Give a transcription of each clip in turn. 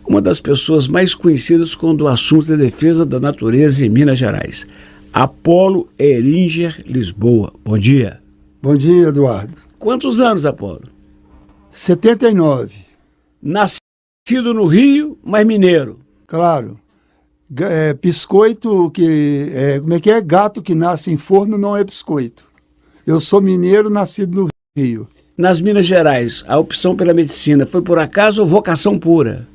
uma das pessoas mais conhecidas quando o assunto é defesa da natureza em Minas Gerais. Apolo Heringer Lisboa. Bom dia. Bom dia, Eduardo. Quantos anos, Apolo? 79. Nascido no Rio, mas mineiro. Claro. Biscoito como é que é? Gato que nasce em forno não é biscoito. Eu sou mineiro, nascido no Rio. Nas Minas Gerais, a opção pela medicina foi por acaso ou vocação pura?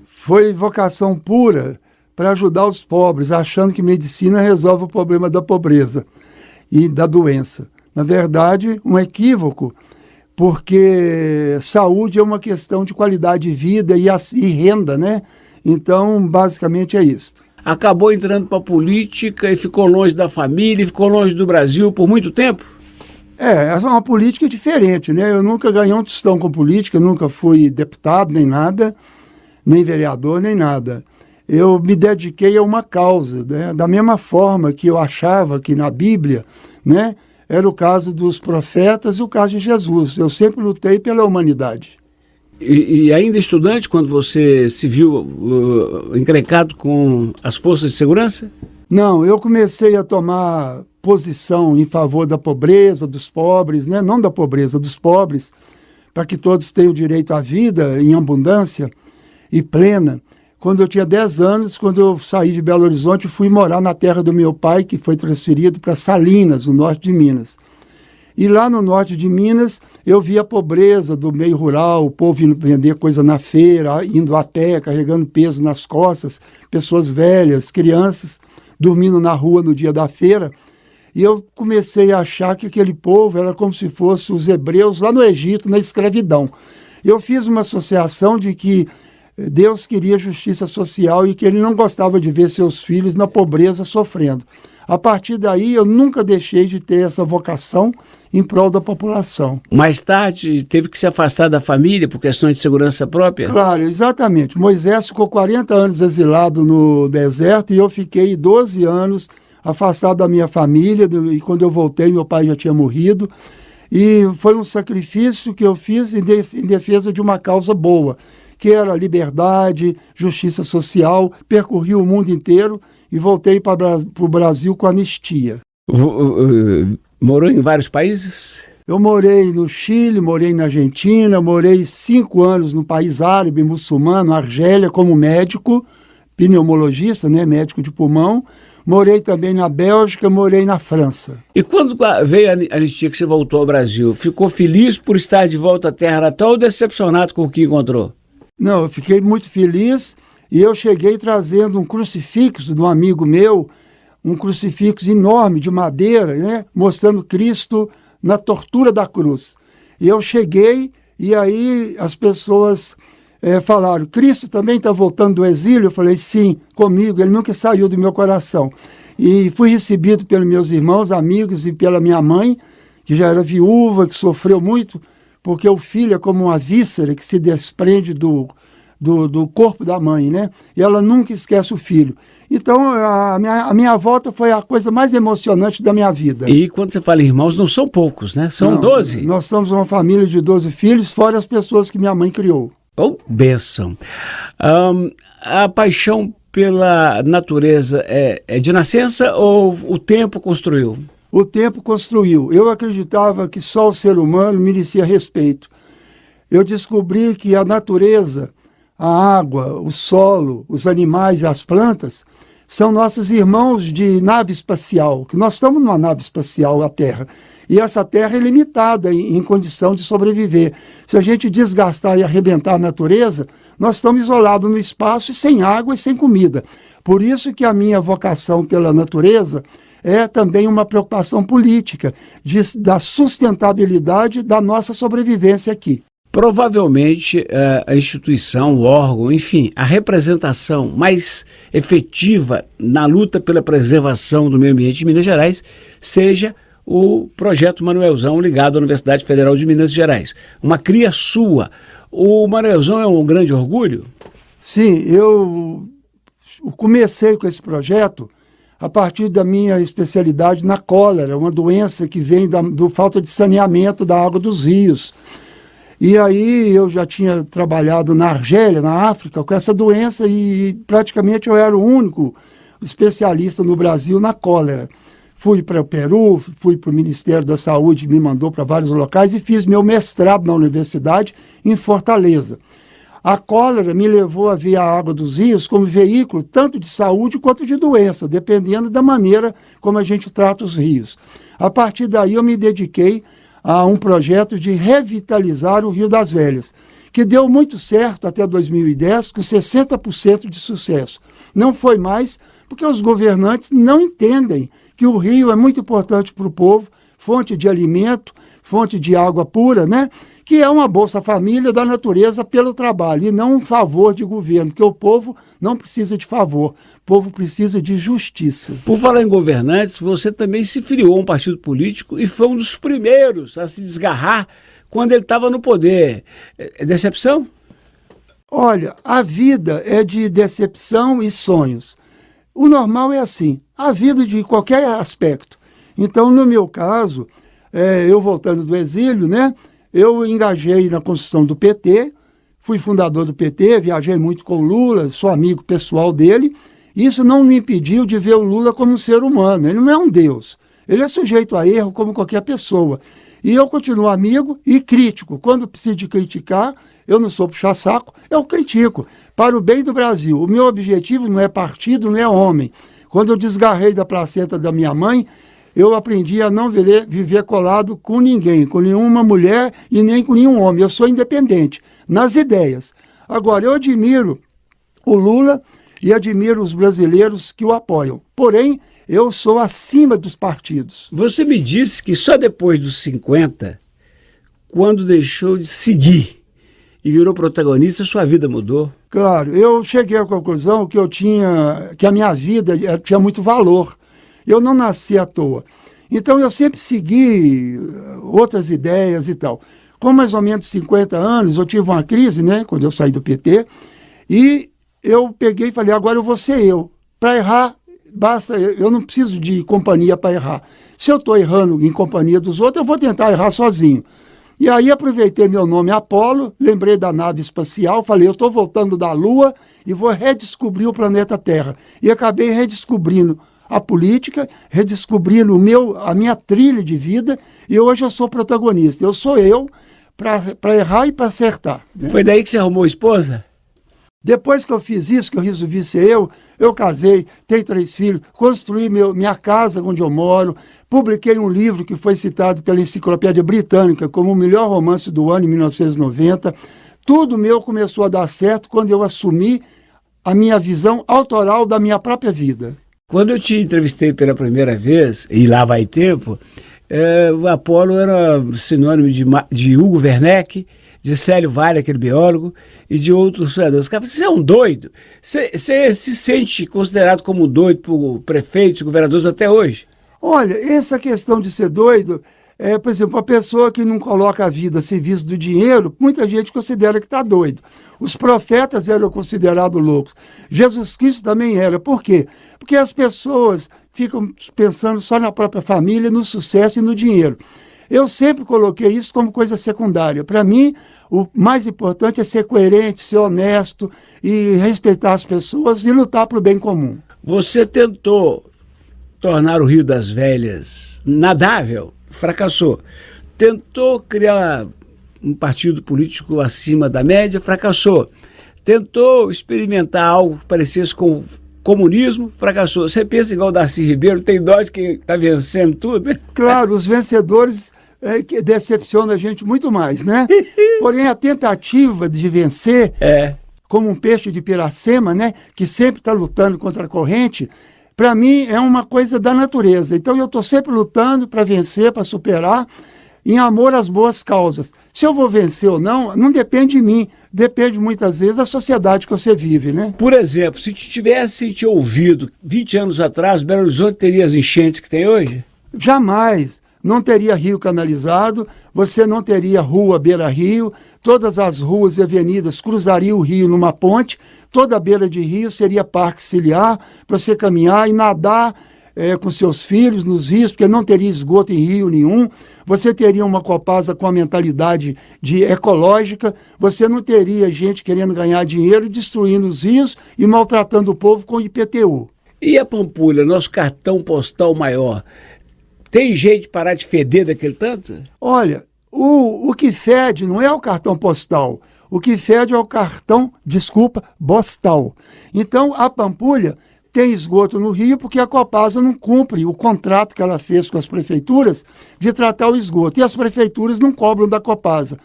Foi vocação pura para ajudar os pobres, achando que medicina resolve o problema da pobreza e da doença. Na verdade, um equívoco, porque saúde é uma questão de qualidade de vida e renda, né? Então, basicamente é isso. Acabou entrando para a política e ficou longe da família, ficou longe do Brasil por muito tempo? É uma política diferente, né? Eu nunca ganhei um tostão com política, nunca fui deputado, nem nada, nem vereador, nem nada. Eu me dediquei a uma causa, né? Da mesma forma que eu achava que na Bíblia, né, era o caso dos profetas e o caso de Jesus. Eu sempre lutei pela humanidade. E ainda estudante, quando você se viu encrencado com as forças de segurança? Não, eu comecei a tomar posição em favor da pobreza, dos pobres, né? Não da pobreza, dos pobres, para que todos tenham direito à vida em abundância e plena. Quando eu tinha 10 anos, quando eu saí de Belo Horizonte, fui morar na terra do meu pai, que foi transferido para Salinas, no norte de Minas. E lá no norte de Minas, eu vi a pobreza do meio rural, o povo indo vender coisa na feira, indo a pé, carregando peso nas costas, pessoas velhas, crianças, dormindo na rua no dia da feira. E eu comecei a achar que aquele povo era como se fosse os hebreus lá no Egito, na escravidão. Eu fiz uma associação de que Deus queria justiça social e que ele não gostava de ver seus filhos na pobreza sofrendo. A partir daí, eu nunca deixei de ter essa vocação em prol da população. Mais tarde, teve que se afastar da família por questões de segurança própria? Claro, exatamente. Moisés ficou 40 anos exilado no deserto e eu fiquei 12 anos afastado da minha família. E quando eu voltei, meu pai já tinha morrido. E foi um sacrifício que eu fiz em defesa de uma causa boa, que era liberdade, justiça social. Percorri o mundo inteiro e voltei para o Brasil com anistia. Morou em vários países? Eu morei no Chile, morei na Argentina, morei 5 anos no país árabe, muçulmano, Argélia, como médico, pneumologista, né, médico de pulmão. Morei também na Bélgica, morei na França. E quando veio a anistia que você voltou ao Brasil, ficou feliz por estar de volta à terra natal ou decepcionado com o que encontrou? Não, eu fiquei muito feliz e eu cheguei trazendo um crucifixo de um amigo meu, um crucifixo enorme de madeira, né, mostrando Cristo na tortura da cruz. E eu cheguei e aí as pessoas falaram, Cristo também está voltando do exílio? Eu falei, sim, comigo, ele nunca saiu do meu coração. E fui recebido pelos meus irmãos, amigos e pela minha mãe, que já era viúva, que sofreu muito, porque o filho é como uma víscera que se desprende do corpo da mãe, né? E ela nunca esquece o filho. Então, a minha volta foi a coisa mais emocionante da minha vida. E quando você fala em irmãos, não são poucos, né? São 12. Nós somos uma família de 12 filhos, fora as pessoas que minha mãe criou. Oh, bênção. A paixão pela natureza é de nascença ou o tempo construiu? O tempo construiu. Eu acreditava que só o ser humano merecia respeito. Eu descobri que a natureza, a água, o solo, os animais e as plantas são nossos irmãos de nave espacial, que nós estamos numa nave espacial, a Terra. E essa Terra é limitada em condição de sobreviver. Se a gente desgastar e arrebentar a natureza, nós estamos isolados no espaço e sem água e sem comida. Por isso que a minha vocação pela natureza é também uma preocupação política, da sustentabilidade da nossa sobrevivência aqui. Provavelmente a instituição, o órgão, enfim, a representação mais efetiva na luta pela preservação do meio ambiente de Minas Gerais seja o Projeto Manuelzão, ligado à Universidade Federal de Minas Gerais. Uma cria sua. O Manuelzão é um grande orgulho? Sim, eu comecei com esse projeto a partir da minha especialidade na cólera, uma doença que vem da falta de saneamento da água dos rios. E aí eu já tinha trabalhado na Argélia, na África, com essa doença e praticamente eu era o único especialista no Brasil na cólera. Fui para o Peru, fui para o Ministério da Saúde, me mandou para vários locais e fiz meu mestrado na universidade em Fortaleza. A cólera me levou a ver a água dos rios como veículo tanto de saúde quanto de doença, dependendo da maneira como a gente trata os rios. A partir daí eu me dediquei a um projeto de revitalizar o Rio das Velhas, que deu muito certo até 2010, com 60% de sucesso. Não foi mais porque os governantes não entendem que o rio é muito importante para o povo, fonte de alimento, fonte de água pura, né? Que é uma Bolsa Família da natureza pelo trabalho, e não um favor de governo, porque o povo não precisa de favor, o povo precisa de justiça. Por falar em governantes, você também se filiou a um partido político e foi um dos primeiros a se desgarrar quando ele estava no poder. É decepção? Olha, a vida é de decepção e sonhos. O normal é assim, a vida de qualquer aspecto. Então, no meu caso, eu voltando do exílio, né? Eu engajei na construção do PT, fui fundador do PT, viajei muito com o Lula, sou amigo pessoal dele. Isso não me impediu de ver o Lula como um ser humano. Ele não é um Deus. Ele é sujeito a erro como qualquer pessoa. E eu continuo amigo e crítico. Quando preciso de criticar, eu não sou puxa-saco, eu critico. Para o bem do Brasil. O meu objetivo não é partido, não é homem. Quando eu desgarrei da placenta da minha mãe, eu aprendi a não viver colado com ninguém, com nenhuma mulher e nem com nenhum homem. Eu sou independente, nas ideias. Agora, eu admiro o Lula e admiro os brasileiros que o apoiam. Porém, eu sou acima dos partidos. Você me disse que só depois dos 50, quando deixou de seguir e virou protagonista, sua vida mudou. Claro, eu cheguei à conclusão que a minha vida tinha muito valor. Eu não nasci à toa. Então, eu sempre segui outras ideias e tal. Com mais ou menos 50 anos, eu tive uma crise, né, quando eu saí do PT, e eu peguei e falei, agora eu vou ser eu. Para errar, basta, eu não preciso de companhia para errar. Se eu estou errando em companhia dos outros, eu vou tentar errar sozinho. E aí aproveitei meu nome Apolo, lembrei da nave espacial, falei, eu estou voltando da Lua e vou redescobrir o planeta Terra. E acabei redescobrindo a política, redescobrindo a minha trilha de vida, e hoje eu sou protagonista. Eu sou eu para errar e para acertar. Né? Foi daí que você arrumou esposa? Depois que eu fiz isso, que eu resolvi ser eu casei, tenho 3 filhos, construí minha casa onde eu moro, publiquei um livro que foi citado pela Enciclopédia Britânica como o melhor romance do ano, em 1990. Tudo meu começou a dar certo quando eu assumi a minha visão autoral da minha própria vida. Quando eu te entrevistei pela primeira vez, e lá vai tempo, o Apolo era sinônimo de Hugo Werneck, de Célio Vale, aquele biólogo, e de outros cidadãos. Você é um doido? Você se sente considerado como doido por prefeitos, governadores até hoje? Olha, essa questão de ser doido, por exemplo, a pessoa que não coloca a vida a serviço do dinheiro, muita gente considera que está doido. Os profetas eram considerados loucos. Jesus Cristo também era. Por quê? Porque as pessoas ficam pensando só na própria família, no sucesso e no dinheiro. Eu sempre coloquei isso como coisa secundária. Para mim, o mais importante é ser coerente, ser honesto e respeitar as pessoas e lutar para o bem comum. Você tentou tornar o Rio das Velhas nadável, fracassou. Tentou criar um partido político acima da média, fracassou. Tentou experimentar algo que parecesse com comunismo, fracassou. Você pensa igual o Darcy Ribeiro, tem dó de quem está vencendo tudo, né? Claro, os vencedores que decepcionam a gente muito mais, né? Porém, a tentativa de vencer, como um peixe de piracema, né, que sempre está lutando contra a corrente, para mim é uma coisa da natureza. Então eu estou sempre lutando para vencer, para superar, em amor às boas causas. Se eu vou vencer ou não, não depende de mim, depende muitas vezes da sociedade que você vive, né? Por exemplo, se tivesse te ouvido 20 anos atrás, Belo Horizonte teria as enchentes que tem hoje? Jamais. Não teria rio canalizado, você não teria rua beira-rio, todas as ruas e avenidas cruzariam o rio numa ponte, toda a beira de rio seria parque ciliar para você caminhar e nadar com seus filhos nos rios, porque não teria esgoto em rio nenhum. Você teria uma Copasa com a mentalidade ecológica. Você não teria gente querendo ganhar dinheiro, destruindo os rios e maltratando o povo com IPTU. E a Pampulha, nosso cartão postal maior, tem jeito de parar de feder daquele tanto? Olha, o que fede não é o cartão postal. O que fede é o cartão, postal. Então, a Pampulha tem esgoto no rio porque a Copasa não cumpre o contrato que ela fez com as prefeituras de tratar o esgoto. E as prefeituras não cobram da Copasa.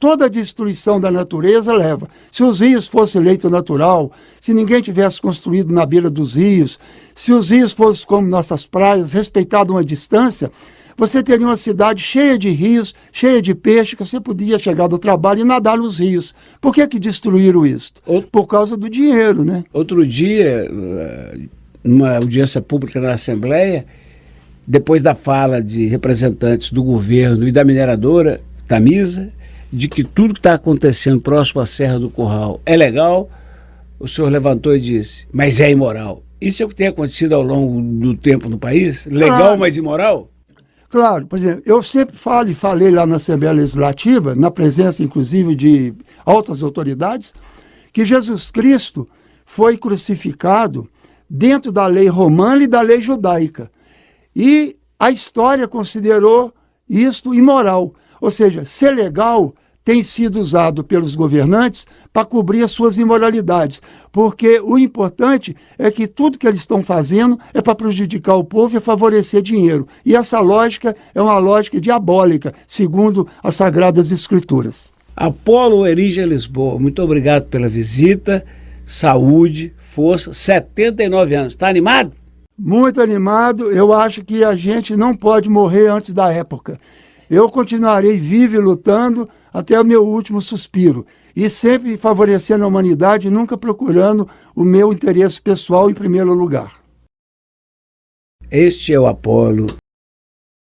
Toda a destruição da natureza leva. Se os rios fossem leito natural, se ninguém tivesse construído na beira dos rios, se os rios fossem como nossas praias, respeitado uma distância, você teria uma cidade cheia de rios, cheia de peixe, que você podia chegar do trabalho e nadar nos rios. Por que destruíram isso? Por causa do dinheiro, né? Outro dia, numa audiência pública na Assembleia, depois da fala de representantes do governo e da mineradora, Tamisa, de que tudo que está acontecendo próximo à Serra do Curral é legal, o senhor levantou e disse, mas é imoral. Isso é o que tem acontecido ao longo do tempo no país? Legal, mas imoral? Claro, por exemplo, eu sempre falo e falei lá na Assembleia Legislativa, na presença inclusive de altas autoridades, que Jesus Cristo foi crucificado dentro da lei romana e da lei judaica. E a história considerou isto imoral. Ou seja, ser legal tem sido usado pelos governantes para cobrir as suas imoralidades, porque o importante é que tudo que eles estão fazendo é para prejudicar o povo e favorecer dinheiro. E essa lógica é uma lógica diabólica, segundo as Sagradas Escrituras. Apolo Erige Lisboa, muito obrigado pela visita, saúde, força, 79 anos. Está animado? Muito animado. Eu acho que a gente não pode morrer antes da época. Eu continuarei vivo e lutando até o meu último suspiro. E sempre favorecendo a humanidade, nunca procurando o meu interesse pessoal em primeiro lugar. Este é o Apolo